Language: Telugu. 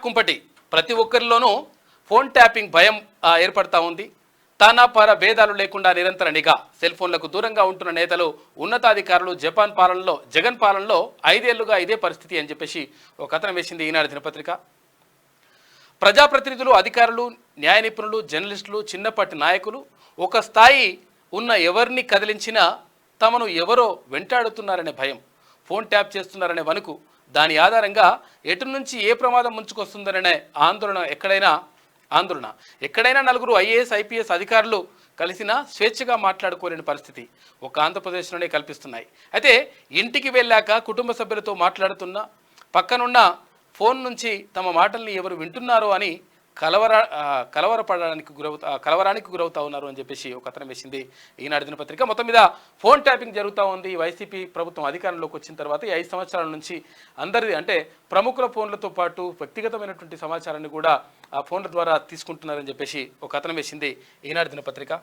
కుంపటి ప్రతి ఒక్కరిలోనూ ఫోన్ ట్యాపింగ్ భయం ఏర్పడతా ఉంది. తానాపార భేదాలు లేకుండా నిరంతర నిఘా, సెల్ ఫోన్లకు దూరంగా ఉంటున్న నేతలు, ఉన్నతాధికారులు జగన్ పాలనలో 5 ఏళ్లుగా ఇదే పరిస్థితి అని చెప్పేసి ఒక కథనం వేసింది ఈనాడు దినపత్రిక. ప్రజాప్రతినిధులు, అధికారులు, న్యాయ నిపుణులు, జర్నలిస్టులు, చిన్నపాటి నాయకులు ఒక స్థాయి ఉన్న ఎవరిని కదిలించినా తమను ఎవరో వెంటాడుతున్నారనే భయం, ఫోన్ ట్యాప్ చేస్తున్నారనే వణుకు, దాని ఆధారంగా ఎటు నుంచి ఏ ప్రమాదం ముంచుకొస్తుందనే ఆందోళన ఎక్కడైనా నలుగురు ఐఏఎస్, ఐపీఎస్ అధికారులు కలిసినా స్వేచ్ఛగా మాట్లాడుకోలేని పరిస్థితి ఒక ఆంధ్రప్రదేశ్లోనే కల్పిస్తున్నాయి. అయితే ఇంటికి వెళ్ళాక కుటుంబ సభ్యులతో మాట్లాడుతున్న పక్కనున్న ఫోన్ నుంచి తమ మాటల్ని ఎవరు వింటున్నారో అని కలవరానికి గురవుతా ఉన్నారు అని చెప్పేసి ఒక కథనం వేసింది ఈనాడు దినపత్రిక. మొత్తం మీద ఫోన్ ట్యాపింగ్ జరుగుతూ ఉంది. వైసీపీ ప్రభుత్వం అధికారంలోకి వచ్చిన తర్వాత ఈ 5 సంవత్సరాల నుంచి అందరిది అంటే ప్రముఖుల ఫోన్లతో పాటు వ్యక్తిగతమైనటువంటి సమాచారాన్ని కూడా ఆ ఫోన్ల ద్వారా తీసుకుంటున్నారని చెప్పేసి ఒక కథనం వేసింది ఈనాడు దినపత్రిక.